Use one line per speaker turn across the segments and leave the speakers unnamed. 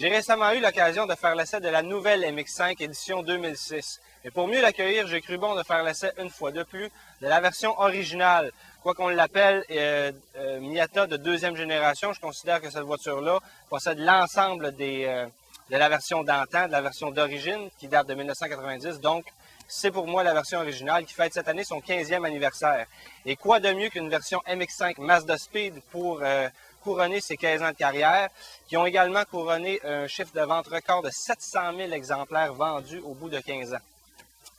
J'ai récemment eu l'occasion de faire l'essai de la nouvelle MX5 édition 2006. Et pour mieux l'accueillir, j'ai cru bon de faire l'essai une fois de plus de la version originale. Quoi qu'on l'appelle Miata de deuxième génération, je considère que cette voiture-là possède l'ensemble de la version d'antan, de la version d'origine qui date de 1990. Donc, c'est pour moi la version originale qui fête cette année son 15e anniversaire. Et quoi de mieux qu'une version MX5 Mazda Speed pour couronner ses 15 ans de carrière, qui ont également couronné un chiffre de vente record de 700 000 exemplaires vendus au bout de 15 ans.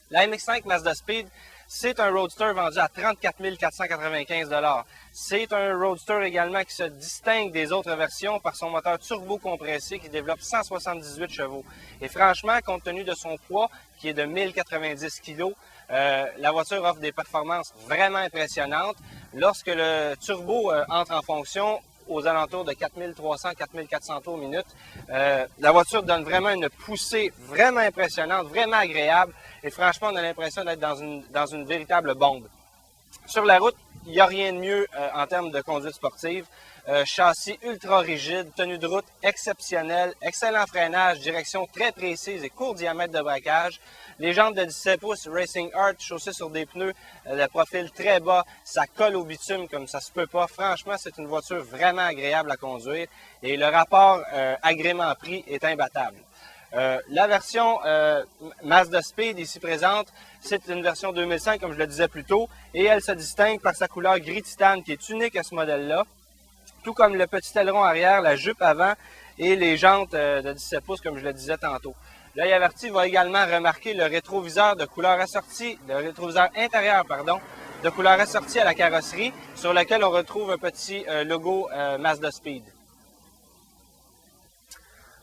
La MX5 Mazda Speed, c'est un Roadster vendu à 34 495 $. C'est un Roadster également qui se distingue des autres versions par son moteur turbo compressé qui développe 178 chevaux. Et franchement, compte tenu de son poids, qui est de 1090 kg, la voiture offre des performances vraiment impressionnantes. Lorsque le turbo entre en fonction, aux alentours de 4300-4400 tours minute. La voiture donne vraiment une poussée vraiment impressionnante, vraiment agréable. Et franchement, on a l'impression d'être dans une véritable bombe. Sur la route, il n'y a rien de mieux en termes de conduite sportive. Châssis ultra rigide, tenue de route exceptionnelle, excellent freinage, direction très précise et court diamètre de braquage. Les jantes de 17 pouces Racing Art chaussées sur des pneus de profil très bas, ça colle au bitume comme ça se peut pas. Franchement, c'est une voiture vraiment agréable à conduire et le rapport agrément-prix est imbattable. La version Mazda Speed ici présente, c'est une version 2005 comme je le disais plus tôt et elle se distingue par sa couleur gris titane qui est unique à ce modèle-là. Tout comme le petit aileron arrière, la jupe avant et les jantes de 17 pouces, comme je le disais tantôt. L'œil averti va également remarquer le rétroviseur de couleur assortie, le rétroviseur intérieur, pardon, de couleur assortie à la carrosserie, sur lequel on retrouve un petit logo Mazda Speed.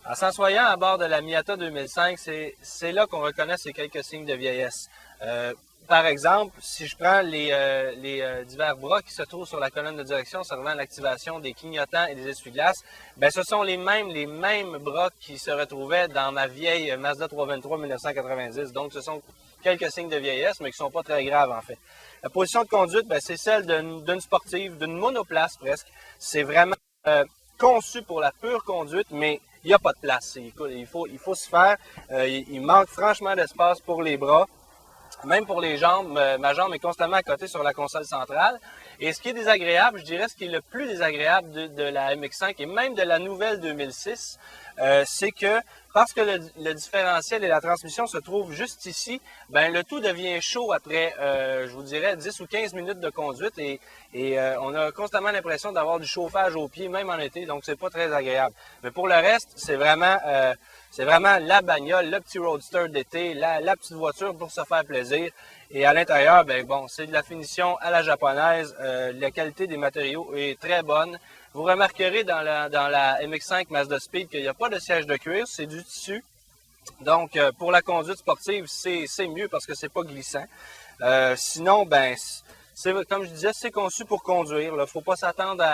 En s'assoyant à bord de la Miata 2005, c'est là qu'on reconnaît ces quelques signes de vieillesse. Par exemple, si je prends les divers bras qui se trouvent sur la colonne de direction servant à l'activation des clignotants et des essuie-glaces, ben ce sont les mêmes bras qui se retrouvaient dans ma vieille Mazda 323 1990. Donc, ce sont quelques signes de vieillesse, mais qui ne sont pas très graves en fait. La position de conduite, ben, c'est celle d'une sportive, d'une monoplace presque. C'est vraiment conçu pour la pure conduite, mais il n'y a pas de place. Il faut se faire. Il manque franchement d'espace pour les bras. Même pour les jambes, ma jambe est constamment à côté sur la console centrale. Et ce qui est désagréable, je dirais ce qui est le plus désagréable de la MX5 et même de la nouvelle 2006, c'est que parce que le différentiel et la transmission se trouvent juste ici, ben le tout devient chaud après, je vous dirais, 10 ou 15 minutes de conduite et on a constamment l'impression d'avoir du chauffage aux pieds, même en été, donc c'est pas très agréable. Mais pour le reste, c'est vraiment la bagnole, le petit roadster d'été, la petite voiture pour se faire plaisir. Et à l'intérieur, ben bon, c'est de la finition à la japonaise. La qualité des matériaux est très bonne. Vous remarquerez dans la MX5 Mazda Speed qu'il n'y a pas de siège de cuir, c'est du tissu. Donc, pour la conduite sportive, c'est mieux parce que c'est pas glissant. Sinon, ben, comme je disais, c'est conçu pour conduire. Il ne faut pas s'attendre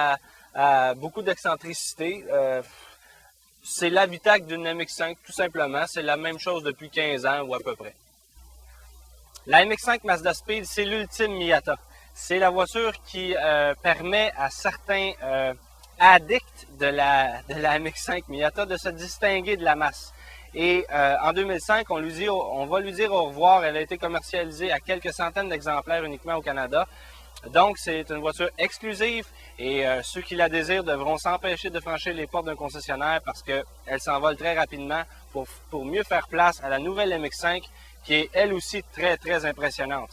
à beaucoup d'excentricité. C'est l'habitacle d'une MX5, tout simplement. C'est la même chose depuis 15 ans ou à peu près. La MX5 Mazda Speed, c'est l'ultime Miata. C'est la voiture qui permet à certains addicts de la MX5 Miata de se distinguer de la masse. Et en 2005, on va lui dire au revoir. Elle a été commercialisée à quelques centaines d'exemplaires uniquement au Canada. Donc, c'est une voiture exclusive et ceux qui la désirent devront s'empêcher de franchir les portes d'un concessionnaire parce qu'elle s'envole très rapidement pour mieux faire place à la nouvelle MX5 qui est elle aussi très, très impressionnante.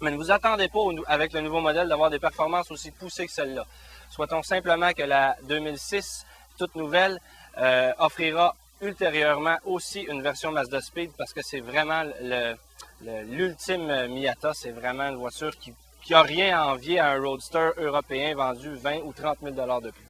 Mais ne vous attendez pas avec le nouveau modèle d'avoir des performances aussi poussées que celle-là. Souhaitons simplement que la 2006, toute nouvelle, offrira ultérieurement aussi une version Mazda Speed parce que c'est vraiment l'ultime Miata. C'est vraiment une voiture qui n'a rien à envier à un roadster européen vendu 20 ou 30 000 $ de plus.